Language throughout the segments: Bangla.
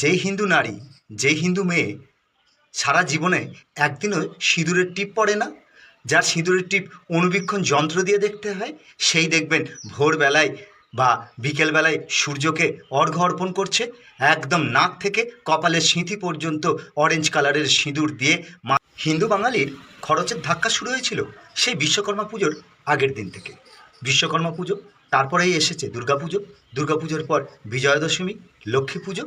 যেই হিন্দু নারী, যেই হিন্দু মেয়ে সারা জীবনে একদিনও সিঁদুরের টিপ পড়ে না, যার সিঁদুরের টিপ অণুবীক্ষণ যন্ত্র দিয়ে দেখতে হয়, সেই দেখবেন ভোরবেলায় বা বিকেলবেলায় সূর্যকে অর্ঘ্য অর্পণ করছে, একদম নাক থেকে কপালের সিঁথি পর্যন্ত অরেঞ্জ কালারের সিঁদুর দিয়ে। হিন্দু বাঙালির খরচের ধাক্কা শুরু হয়েছিল সেই বিশ্বকর্মা পুজোর আগের দিন থেকে। বিশ্বকর্মা পুজো, তারপরেই এসেছে দুর্গাপুজো, দুর্গাপুজোর পর বিজয়া দশমী, লক্ষ্মী পুজো,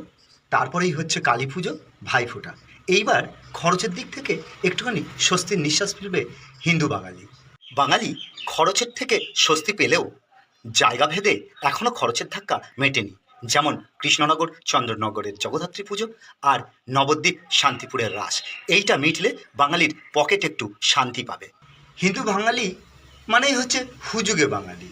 তারপরেই হচ্ছে কালী পুজো, ভাইফোঁটা। এইবার খরচের দিক থেকে একটুখানি স্বস্তির নিঃশ্বাস ফেলবে হিন্দু বাঙালি। বাঙালি খরচের থেকে স্বস্তি পেলেও জায়গা ভেদে এখনও খরচের ধাক্কা মেটেনি। যেমন কৃষ্ণনগর চন্দ্রনগরের জগদ্ধাত্রী পুজো আর নবদ্বীপ শান্তিপুরের রাস, এইটা মিটলে বাঙালির পকেট একটু শান্তি পাবে। হিন্দু বাঙালি মানেই হচ্ছে হুজুগে বাঙালি।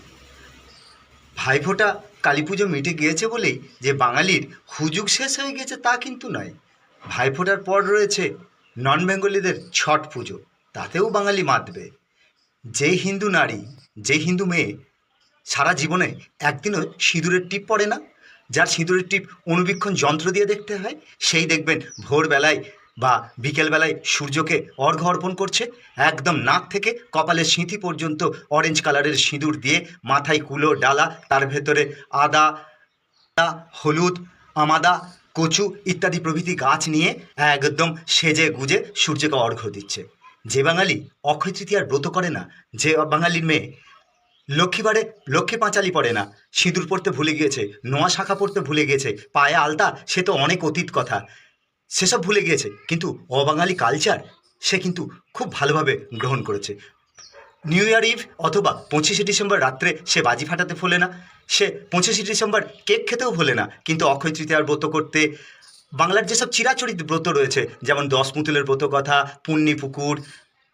ভাইফোঁটা কালী পুজো মিটে গিয়েছে বলেই যে বাঙালির হুজুগ শেষ হয়ে গেছে তা কিন্তু নয়। ভাইফোঁটার পর রয়েছে নন বেঙ্গলিদের ছট পুজো, তাতেও বাঙালি মাতবে। যেই হিন্দু নারী, যেই হিন্দু মেয়ে সারা জীবনে একদিনও সিঁদুরের টিপ পড়ে না, যার সিঁদুরের টিপ অণুবীক্ষণ যন্ত্র দিয়ে দেখতে হয়, সেই দেখবেন ভোরবেলায় বা বিকেলবেলায় সূর্যকে অর্ঘ্য অর্পণ করছে, একদম নাক থেকে কপালের সিঁথি পর্যন্ত অরেঞ্জ কালারের সিঁদুর দিয়ে, মাথায় কুলো ডালা, তার ভেতরে আদা, হলুদ, আমাদা, কচু ইত্যাদি প্রভৃতি গাছ নিয়ে একদম সেজে গুজে সূর্যকে অর্ঘ্য দিচ্ছে। যে বাঙালি অক্ষয় তৃতীয়ার ব্রত করে না, যে বাঙালির মেয়ে লক্ষ্মীবারে লক্ষ্মী পাঁচালি পড়ে না, সিঁদুর পরতে ভুলে গিয়েছে, নোয়া শাঁখা পরতে ভুলে গিয়েছে, পায়ে আলতা, সে তো অনেক অতীত কথা, সেসব ভুলে গিয়েছে, কিন্তু অবাঙালি কালচার সে কিন্তু খুব ভালোভাবে গ্রহণ করেছে। নিউ ইয়ার ইভ অথবা 25শে ডিসেম্বর রাত্রে সে বাজি ফাটাতে ভোলে না, সে 25শে ডিসেম্বর কেক খেতেও ভোলে না, কিন্তু অক্ষয় তৃতীয়ার ব্রত করতে বাংলার যেসব চিরাচরিত ব্রত রয়েছে, যেমন দশমুতুলের ব্রত কথা, পুণ্যি পুকুর,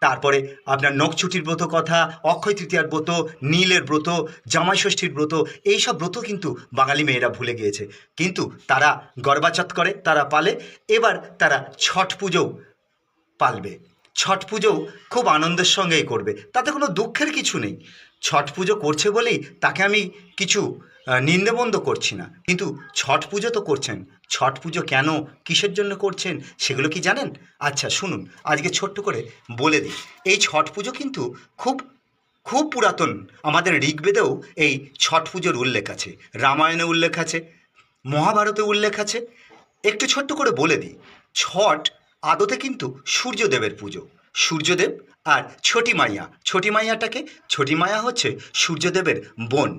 তারপরে আপনার নখছুটির ব্রত কথা, অক্ষয় তৃতীয়ার ব্রত, নীলের ব্রত, জামাই ষষ্ঠীর ব্রত, এইসব ব্রত কিন্তু বাঙালি মেয়েরা ভুলে গিয়েছে। কিন্তু তারা গর্বাচত করে, তারা পালে। এবার তারা ছট পুজোও পালবে, ছট পুজোও খুব আনন্দের সঙ্গেই করবে, তাতে কোনো দুঃখের কিছু নেই। ছট পুজো করছে বলেই তাকে আমি কিছু নিন্দেবন্ধ করছি না, কিন্তু ছট পুজো তো করছেন। ছট পুজো কেন, কিসের জন্য করছেন, সেগুলো কি জানেন? আচ্ছা শুনুন, আজকে ছোট্ট করে বলে দিই। এই ছট পুজো কিন্তু খুব খুব পুরাতন। আমাদের ঋগ্বেদেও এই ছট পুজোর উল্লেখ আছে, রামায়ণে উল্লেখ আছে, মহাভারতে উল্লেখ আছে। একটু ছোট্ট করে বলে দিই, ছট আদতে কিন্তু সূর্যদেবের পুজো। সূর্যদেব আর ছটি মাইয়া, ছটি মাইয়াটাকে, ছটি মাইয়া হচ্ছে সূর্যদেবের বোন।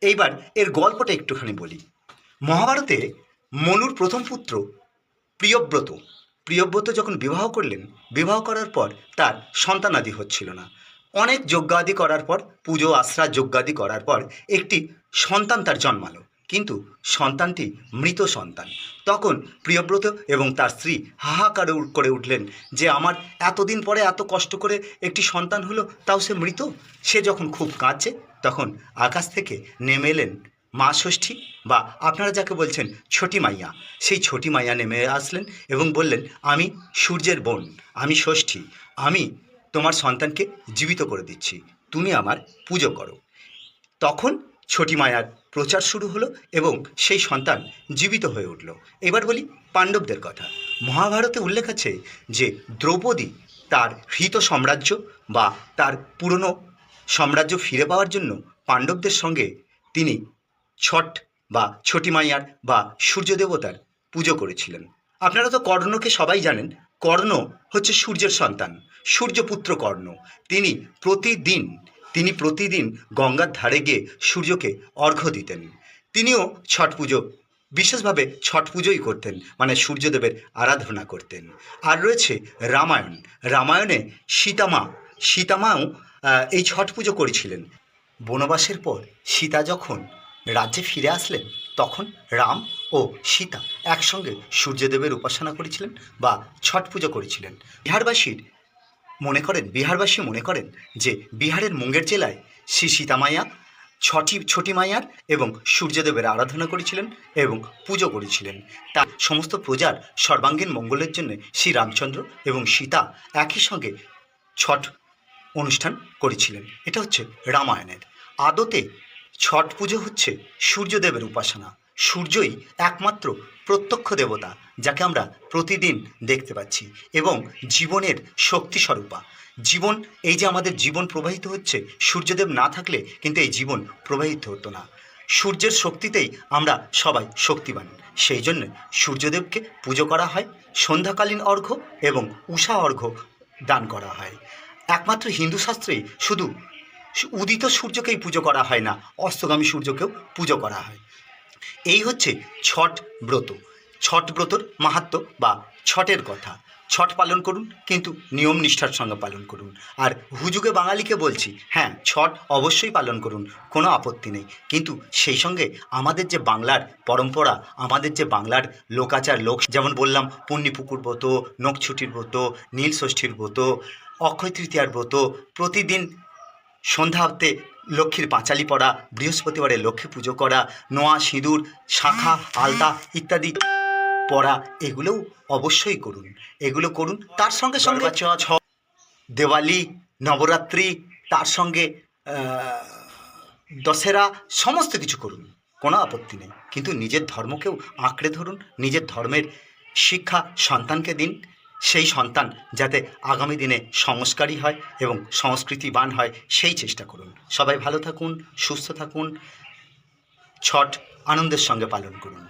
এইবার এর গল্পটা একটুখানি বলি। মহাভারতে মনুর প্রথম পুত্র প্রিয়ব্রত, প্রিয়ব্রত যখন বিবাহ করলেন, বিবাহ করার পর তার সন্তানাদি হচ্ছিল না। অনেক যজ্ঞাদি করার পর, পুজো আশ্রা যজ্ঞাদি করার পর একটি সন্তান তার জন্মালো, কিন্তু সন্তানটি মৃত সন্তান। তখন প্রিয়ব্রত এবং তার স্ত্রী হাহাকার করে উঠলেন যে আমার এতদিন পরে এত কষ্ট করে একটি সন্তান হলো, তাও সে মৃত। সে যখন খুব কাঁদছে, তখন আকাশ থেকে নেমে এলেন মা ষষ্ঠী, বা আপনারা যাকে বলছেন ছটি মাইয়া, সেই ছটি মাইয়া নেমে আসলেন এবং বললেন, আমি সূর্যের বোন, আমি ষষ্ঠী, আমি তোমার সন্তানকে জীবিত করে দিচ্ছি, তুমি আমার পুজো করো। তখন ছটি মায়ার প্রচার শুরু হলো এবং সেই সন্তান জীবিত হয়ে উঠল। এবার বলি পাণ্ডবদের কথা। মহাভারতে উল্লেখ আছে যে দ্রৌপদী তার হৃত সাম্রাজ্য বা তার পুরনো সাম্রাজ্য ফিরে পাওয়ার জন্য পাণ্ডবদের সঙ্গে তিনি ছট বা ছটি মাইয়ার বা সূর্য দেবতার পুজো করেছিলেন। আপনারা তো কর্ণকে সবাই জানেন, কর্ণ হচ্ছে সূর্যের সন্তান, সূর্যপুত্র কর্ণ। তিনি প্রতিদিন তিনি প্রতিদিন গঙ্গার ধারে গিয়ে সূর্যকে অর্ঘ্য দিতেন। তিনিও ছট পুজো, বিশেষভাবে ছট পুজোই করতেন, মানে সূর্যদেবের আরাধনা করতেন। আর রয়েছে রামায়ণ, রামায়ণে সীতামাও এই ছট পুজো করেছিলেন। বনবাসের পর সীতা যখন রাজ্যে ফিরে আসলেন, তখন রাম ও সীতা একসঙ্গে সূর্যদেবের উপাসনা করেছিলেন বা ছট পুজো করেছিলেন। বিহারবাসী মনে করেন যে বিহারের মুঙ্গের জেলায় শ্রী সীতামাইয়া ছটি মাইয়ার এবং সূর্যদেবের আরাধনা করেছিলেন এবং পুজো করেছিলেন। তার সমস্ত প্রজার সর্বাঙ্গীন মঙ্গলের জন্য শ্রী রামচন্দ্র এবং সীতা একই সঙ্গে ছট অনুষ্ঠান করেছিলেন। এটা হচ্ছে রামায়ণের। আদতে ছট পুজো হচ্ছে সূর্যদেবের উপাসনা, সূর্যই একমাত্র প্রত্যক্ষ দেবতা, যাকে আমরা প্রতিদিন দেখতে পাচ্ছি এবং জীবনের শক্তিস্বরূপা। জীবন, এই যে আমাদের জীবন প্রবাহিত হচ্ছে, সূর্যদেব না থাকলে কিন্তু এই জীবন প্রবাহিত হতো না। সূর্যের শক্তিতেই আমরা সবাই শক্তিবান। সেই জন্য সূর্যদেবকে পুজো করা হয়, সন্ধ্যাকালীন অর্ঘ্য এবং উষা অর্ঘ্য দান করা হয়। একমাত্র হিন্দু শাস্ত্রেই শুধু উদিত সূর্যকেই পুজো করা হয় না, অস্তগামী সূর্যকেও পুজো করা হয়। এই হচ্ছে ছট ব্রত। ছট ব্রতর মাহাত্ম্য বা ছটের কথা। ছট পালন করুন, কিন্তু নিয়ম নিষ্ঠার সঙ্গে পালন করুন। আর হুজুগে বাঙালিকে বলছি, হ্যাঁ, ছট অবশ্যই পালন করুন, কোনো আপত্তি নেই, কিন্তু সেই সঙ্গে আমাদের যে বাংলার পরম্পরা, আমাদের যে বাংলার লোকাচার, যেমন বললাম পুণ্যিপুকুর ব্রত, নখছুটির ব্রত, নীল ষষ্ঠীর ব্রত, অক্ষয় তৃতীয়ার ব্রত, প্রতিদিন সন্ধ্যাতে লক্ষ্মীর পাঁচালি পড়া, বৃহস্পতিবারে লক্ষ্মী পুজো করা, নোয়া, সিঁদুর, শাঁখা, আলতা ইত্যাদি পড়া, এগুলোও অবশ্যই করুন। এগুলো করুন, তার সঙ্গে সঙ্গে দেওয়ালি, নবরাত্রি, তার সঙ্গে দশেরা, সমস্ত কিছু করুন, কোনো আপত্তি নেই, কিন্তু নিজের ধর্মকেও আঁকড়ে ধরুন। নিজের ধর্মের শিক্ষা সন্তানকে দিন, সেই সন্তান যাতে আগামী দিনে সংস্কারী হয় এবং সংস্কৃতিবান হয়, সেই চেষ্টা করুন। সবাই ভালো থাকুন, সুস্থ থাকুন, ছট আনন্দের সঙ্গে পালন করুন।